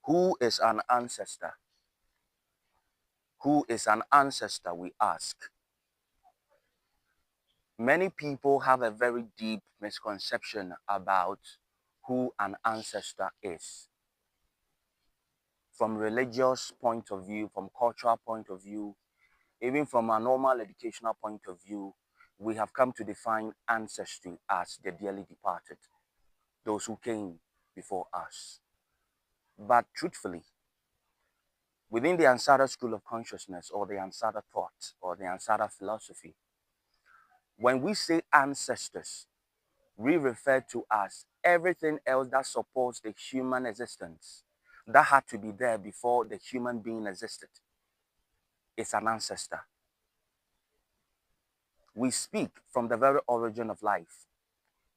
Who is an ancestor? Who is an ancestor, we ask. Many people have a very deep misconception about who an ancestor is. From religious point of view, from cultural point of view, even from a normal educational point of view, we have come to define ancestry as the dearly departed, those who came before us. But truthfully, within the Ansara school of consciousness or the Ansara thought or the Ansara philosophy, when we say ancestors, we refer to as everything else that supports the human existence that had to be there before the human being existed. It's an ancestor. We speak from the very origin of life,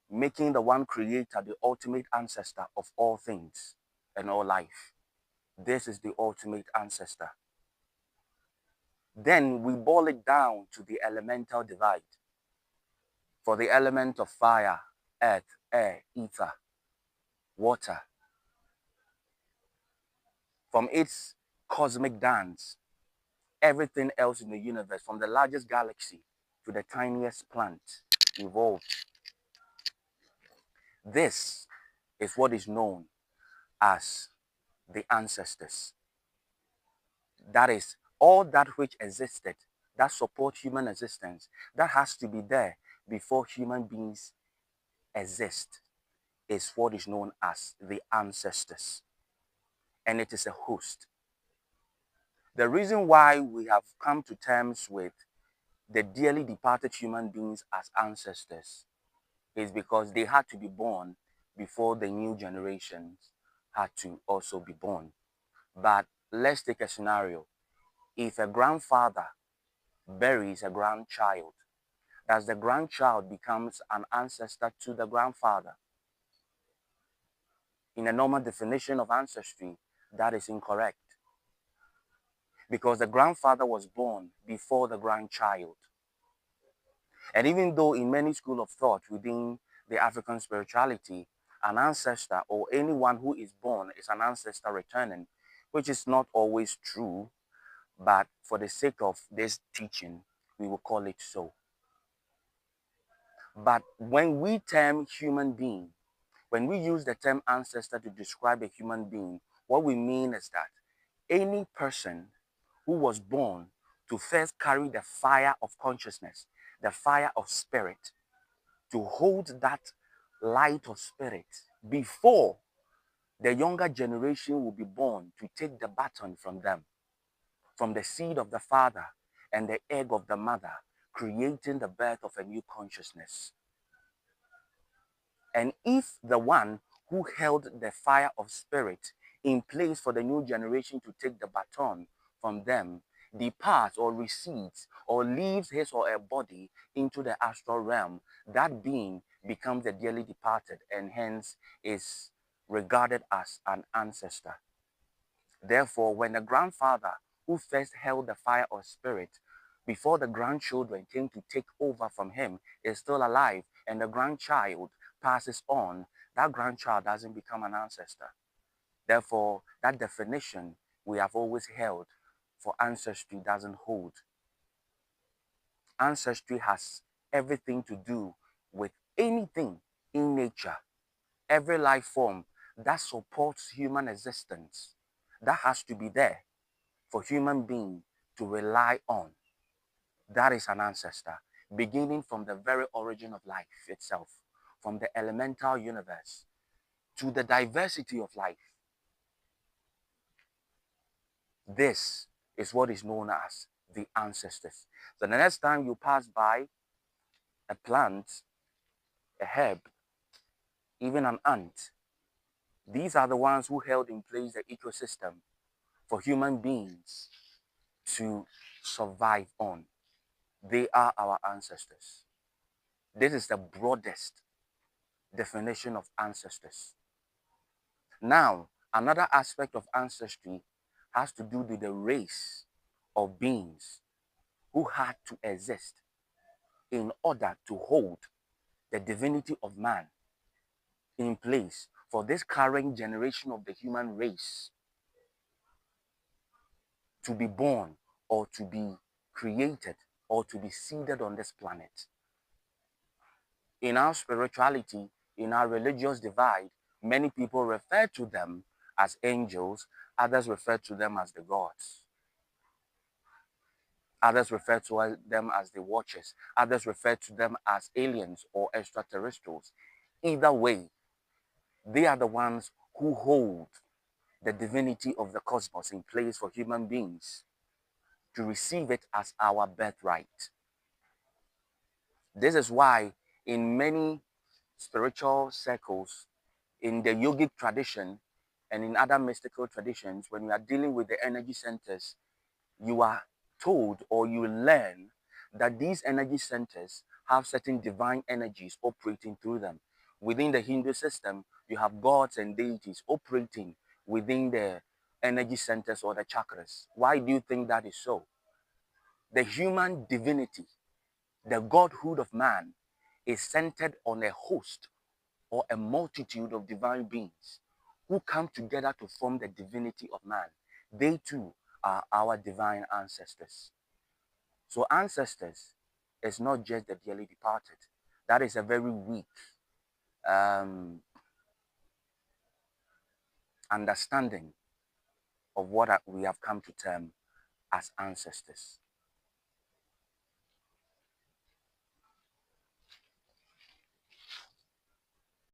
making the one creator the ultimate ancestor of all things and all life. This is the ultimate ancestor. Then we boil it down to the elemental divide. For the element of fire, earth, air, ether, water, from its cosmic dance, everything else in the universe, from the largest galaxy to the tiniest plant, evolved. This is what is known as the ancestors. That is, all that which existed, that support human existence, that has to be there before human beings exist, is what is known as the ancestors. And it is a host. The reason why we have come to terms with the dearly departed human beings as ancestors is because they had to be born before the new generations had to also be born. But let's take a scenario. If a grandfather buries a grandchild, does the grandchild becomes an ancestor to the grandfather? In a normal definition of ancestry, that is incorrect because the grandfather was born before the grandchild. And even though in many schools of thought within the African spirituality, an ancestor or anyone who is born is an ancestor returning, which is not always true, but for the sake of this teaching, we will call it so. But when we term human being, when we use the term ancestor to describe a human being, what we mean is that any person who was born to first carry the fire of consciousness, the fire of spirit, to hold that light of spirit before the younger generation will be born to take the baton from them, from the seed of the father and the egg of the mother, creating the birth of a new consciousness. And if the one who held the fire of spirit in place for the new generation to take the baton from them departs or recedes or leaves his or her body into the astral realm, that being becomes the dearly departed and hence is regarded as an ancestor. Therefore, when the grandfather who first held the fire of spirit before the grandchildren came to take over from him is still alive and the grandchild passes on, that grandchild doesn't become an ancestor. Therefore, that definition we have always held for ancestry doesn't hold. Ancestry has everything to do with anything in nature, every life form that supports human existence, that has to be there for human being to rely on. That is an ancestor, beginning from the very origin of life itself, from the elemental universe to the diversity of life. This is what is known as the ancestors. So the next time you pass by a plant, a herb, even an ant, these are the ones who held in place the ecosystem for human beings to survive on. They are our ancestors. This is the broadest definition of ancestors. Now, another aspect of ancestry has to do with the race of beings who had to exist in order to hold the divinity of man in place for this current generation of the human race to be born or to be created or to be seeded on this planet. In our spirituality, in our religious divide, many people refer to them as angels, others refer to them as the gods. Others refer to them as the watchers. Others refer to them as aliens or extraterrestrials. Either way, they are the ones who hold the divinity of the cosmos in place for human beings to receive it as our birthright. This is why in many spiritual circles, in the yogic tradition and in other mystical traditions, when we are dealing with the energy centers, you are told or you learn that these energy centers have certain divine energies operating through them. Within the Hindu system, you have gods and deities operating within the energy centers or the chakras. Why do you think that is so? The human divinity, the godhood of man, is centered on a host or a multitude of divine beings who come together to form the divinity of man. They too are our divine ancestors. So ancestors is not just the dearly departed. That is a very weak um, understanding of what we have come to term as ancestors.